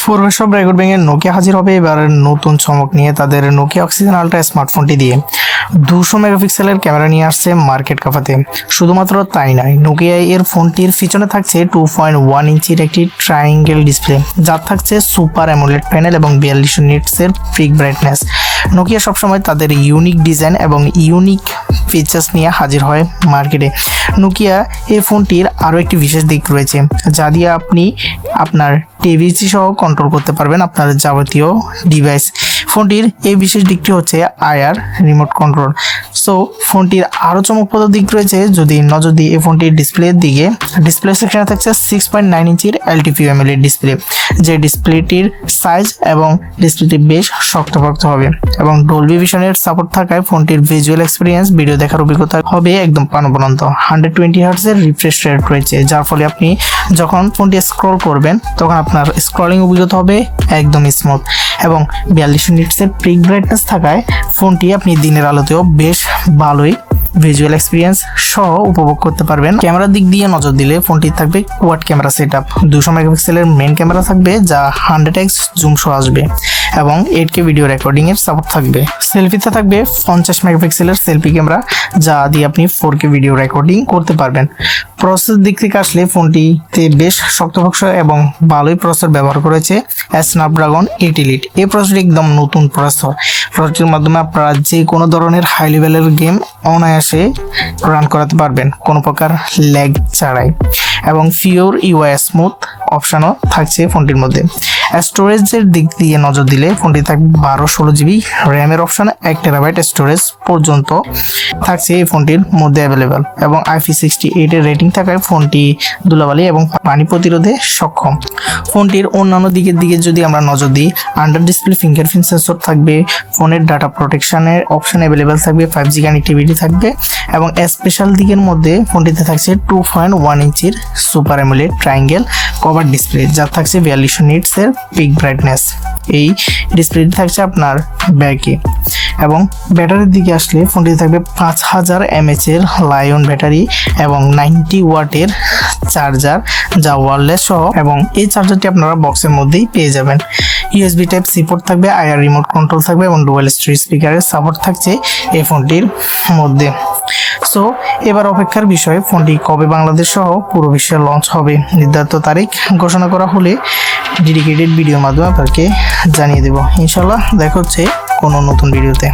ফোরশপ record ভেঙে Nokia হাজির হবে এবার নতুন চমক নিয়ে তাদের নোকিয়া অক্সিজেন আলট্রা স্মার্টফোনটি দিয়ে 200 মেগাপিক্সেলের ক্যামেরা নিয়ে আসছে মার্কেট কাঁপাতে। শুধুমাত্র তাই নয়, নোকিয়া এর ফোনটির পিছনে থাকছে 2.1 ইঞ্চির একটি ট্রায়াঙ্গেল ডিসপ্লে, যার থাকছে সুপার অ্যামোলেড প্যানেল এবং 42 নিটসের পিক ব্রাইটনেস। নোকিয়া সবসময় তাদের ইউনিক ডিজাইন এবং ইউনিক ফিচার্স নিয়ে হাজির হয় মার্কেটে। নোকিয়া এই ফোনটির আরও একটি বিশেষ দিক রয়েছে, যা দিয়ে আপনি আপনার টিভিসি সহ কন্ট্রোল করতে পারবেন আপনার যাবতীয় ডিভাইস। ফোনটির এই বিশেষ দিকটি হচ্ছে আইআর রিমোট কন্ট্রোল। সো ফোনটির আরও চমকপ্রদ দিক রয়েছে যদি নজর দিই এই ফোনটির ডিসপ্লের দিকে। ডিসপ্লে সেকশনে থাকছে 6.9 ইঞ্চির এলটিপিও অ্যামোলেড ডিসপ্লে, যে ডিসপ্লেটির সাইজ এবং ডিসপ্লেটি বেশ শক্তপোক্ত হবে এবং ডলবি ভিশনের সাপোর্ট থাকায় ফোনটির ভিজুয়াল এক্সপিরিয়েন্স ভিডিও দেখার অভিজ্ঞতা হবে একদম প্রাণবন্ত। 120 হার্টজের রিফ্রেশ রেট রয়েছে, যার ফলে আপনি যখন ফোনটি স্ক্রল করবেন তখন আপনার স্ক্রলিং অভিজ্ঞতা হবে একদম স্মুথ এবং 42 নিটসের পিক ব্রাইটনেস থাকায় ফোনটি আপনি দিনের আলোতেও বেশ ভালোই ভিজুয়াল এক্সপিরিয়েন্স সহ উপভোগ করতে পারবেন। ক্যামেরার দিক দিয়ে নজর দিলে ফোনটি থাকবে কোয়াড ক্যামেরা সেটআপ, 200 মেগাপিক্সেলের মেইন ক্যামেরা থাকবে যা 100x জুম সহ আসবে এবং 8K ভিডিও রেকর্ডিং এর সাপোর্ট থাকবে। সেলফিতে থাকবে 50 মেগাপিক্সেলের সেলফি ক্যামেরা, যা দিয়ে আপনি 4K ভিডিও রেকর্ডিং করতে পারবেন। প্রসেসর দিক থেকে আসলে ফোনটিতে বেশ শক্তপোক্ত এবং ভালোই প্রসেসর ব্যবহার করেছে স্ন্যাপড্রাগন 8 এলিট। এই প্রসেসরটি একদম নতুন প্রসেসরটির মাধ্যমে আপনারা যে কোনো ধরনের হাই লেভেলের গেম অনায়াসে রান করাতে পারবেন কোনো প্রকার ল্যাগ ছাড়াই এবং পিওর ইউআই স্মুথ অপশনও থাকছে ফোনটির মধ্যে। স্টোরেজের দিক দিয়ে নজর দিলে ফোনটি থাকবে 12-16 জিবি র্যামের অপশন, 1 টেরাবাইট স্টোরেজ পর্যন্ত থাকছে এই ফোনটির মধ্যে অ্যাভেলেবেল এবং IP68 এর রেটিং থাকায় ফোনটি ধুলাবালি এবং পানি প্রতিরোধে সক্ষম। ফোনটির অন্যান্য দিকের দিকে যদি আমরা নজর দিই, আন্ডার ডিসপ্লে ফিঙ্গারপ্রিন্ট সেন্সর থাকবে, ফোনের ডাটা প্রোটেকশনের অপশন অ্যাভেলেবেল থাকবে, 5G কানেক্টিভিটি থাকবে এবং স্পেশাল দিকের মধ্যে ফোনটিতে থাকছে 2.1 ইঞ্চির super AMOLED triangle cover display, যার থাকছে 42 নিটসের পিক ব্রাইটনেস। এই ডিসপ্লেটি থাকছে আপনার ব্যাকে এবং ব্যাটারির দিকে আসলে ফোনটি থাকবে 5000 mAh এর লায়ন ব্যাটারি এবং 90 ওয়াটের চার্জার, যা ওয়্যারলেস সহ এবং এই চার্জারটি আপনারা বক্সের মধ্যেই পেয়ে যাবেন। USB টাইপ সি পোর্ট থাকবে, আইআর রিমোট কন্ট্রোল থাকবে এবং ডুয়াল স্টোরেজ স্পিকারের সাপোর্ট থাকছে এই ফোনটির মধ্যে। সো এবার অপেক্ষার বিষয় ফোনটি কবে বাংলাদেশ সহ পুরো বিশ্বে লঞ্চ হবে। নির্ধারিত তারিখ ঘোষণা করা হলে ডেডিকেটেড ভিডিওর মাধ্যমে আপনাকে জানিয়ে দেব। ইনশাল্লাহ দেখা হচ্ছে কোনো নতুন ভিডিওতে।